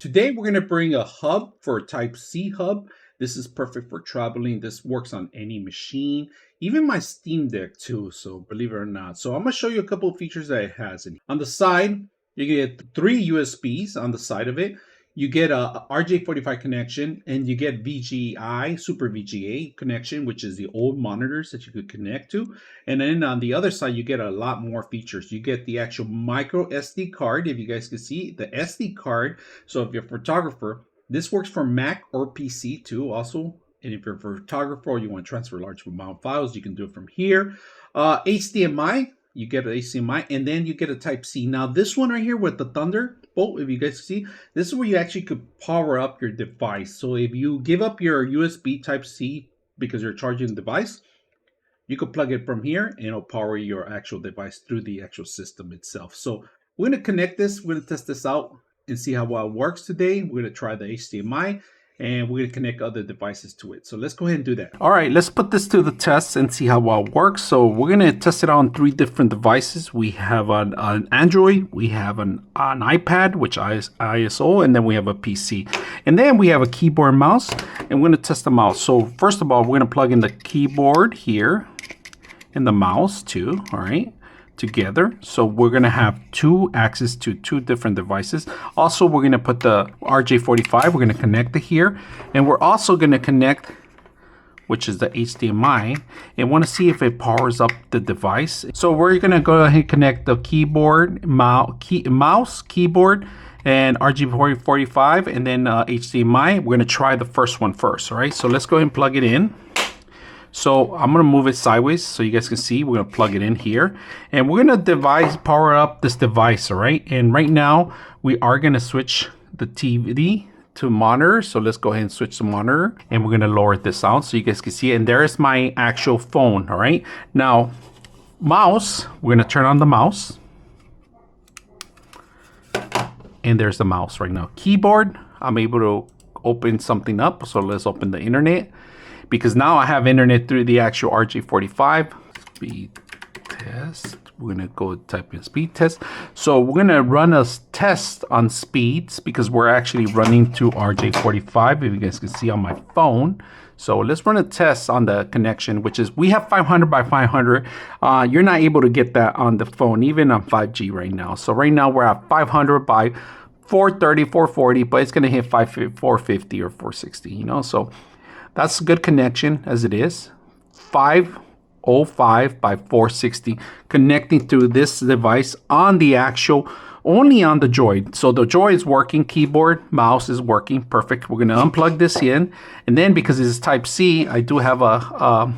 Today we're going to bring a hub for a Type-C hub. This is perfect for traveling. This works on any machine, even my Steam Deck too, so believe it or not. So I'm going to show you a couple of features that it has. On the side, you get 3 USBs on the side of it. You get a RJ45 connection, and you get VGI, Super VGA connection, which is the old monitors that you could connect to. And then on the other side, you get a lot more features. You get the actual micro SD card, if you guys can see, the SD card. So if you're a photographer, this works for Mac or PC too, also. And if you're a photographer or you want to transfer large amount of files, you can do it from here. HDMI, you get an HDMI, and then you get a Type-C. Now this one right here with the Thunderbolt, if you guys see, this is where you actually could power up your device. So if you give up your USB Type-C because you're charging the device, you could plug it from here and it'll power your actual device through the actual system itself. So we're going to connect this, we're going to test this out and see how well it works today. We're going to try the HDMI. And we're going to connect other devices to it. So let's go ahead and do that. All right, let's put this to the test and see how well it works. So we're going to test it on 3 different devices. We have an Android, we have an iPad, which is ISO, and then we have a PC. And then we have a keyboard and mouse, and we're going to test them out. So first of all, we're going to plug in the keyboard here and the mouse too, all right, together. So we're going to have 2 access to 2 different devices. Also, we're going to put the RJ45. We're going to connect it here. And we're also going to connect, which is the HDMI, and want to see if it powers up the device. So we're going to go ahead and connect the keyboard, mouse, keyboard, and RJ45, and then HDMI. We're going to try the first one first. All right, so let's go ahead and plug it in. So I'm going to move it sideways so you guys can see. We're going to plug it in here, and we're going to power up this device. All right, and right now we are going to switch the TV to monitor. So let's go ahead and switch the monitor, and we're going to lower this out so you guys can see it. And there's my actual phone. All right, now mouse, we're going to turn on the mouse, and there's the mouse right now. Keyboard, I'm able to open something up. So let's open the internet, because now I have internet through the actual RJ45. Speed test. We're gonna go type in speed test. So we're gonna run a test on speeds because we're actually running to RJ45, if you guys can see on my phone. So let's run a test on the connection, which is, we have 500 by 500. You're not able to get that on the phone, even on 5G right now. So right now we're at 500 by 430, 440, but it's gonna hit 450 or 460, you know? So that's a good connection as it is. 505 by 460 connecting to this device on the actual, only on the Droid. So the Droid is working, keyboard, mouse is working, perfect. We're gonna unplug this in, and then because this is Type-C, I do have a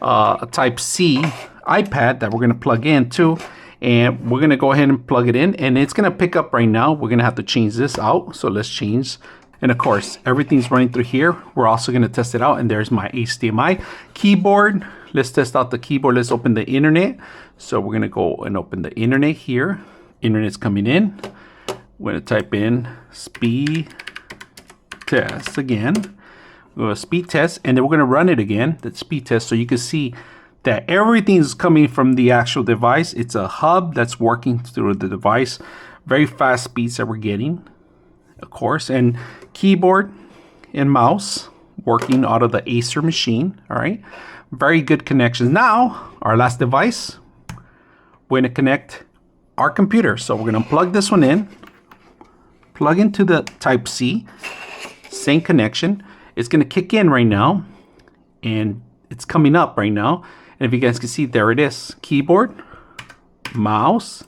Type-C iPad that we're gonna plug in too, and we're gonna go ahead and plug it in, and it's gonna pick up right now. We're gonna have to change this out, so let's change. And of course, everything's running through here. We're also going to test it out. And there's my HDMI keyboard. Let's test out the keyboard. Let's open the internet. So we're going to go and open the internet here. Internet's coming in. We're going to type in speed test again. We're going to speed test, and then we're going to run it again, the speed test, so you can see that everything's coming from the actual device. It's a hub that's working through the device. Very fast speeds that we're getting, of course, and keyboard and mouse working out of the Acer machine. All right, very good connections. Now our last device, we're going to connect our computer. So we're going to plug this one in, plug into the Type-C, same connection. It's going to kick in right now, and it's coming up right now. And if you guys can see, there it is, keyboard, mouse,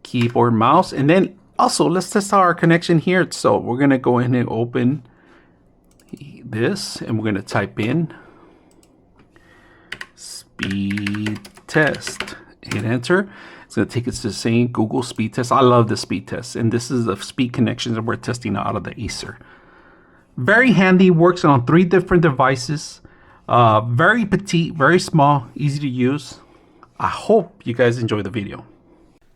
keyboard, mouse, and then also, let's test our connection here. So we're going to go ahead and open this, and we're going to type in speed test. Hit enter. It's going to take us to the same Google speed test. I love the speed test, and this is the speed connections that we're testing out of the Acer. Very handy, works on 3 different devices. Very petite, very small, easy to use. I hope you guys enjoy the video.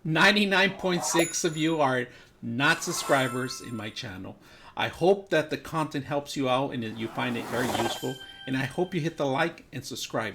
99.6 of you are not subscribers in my channel. I hope that the content helps you out and that you find it very useful, and I hope you hit the like and subscribe.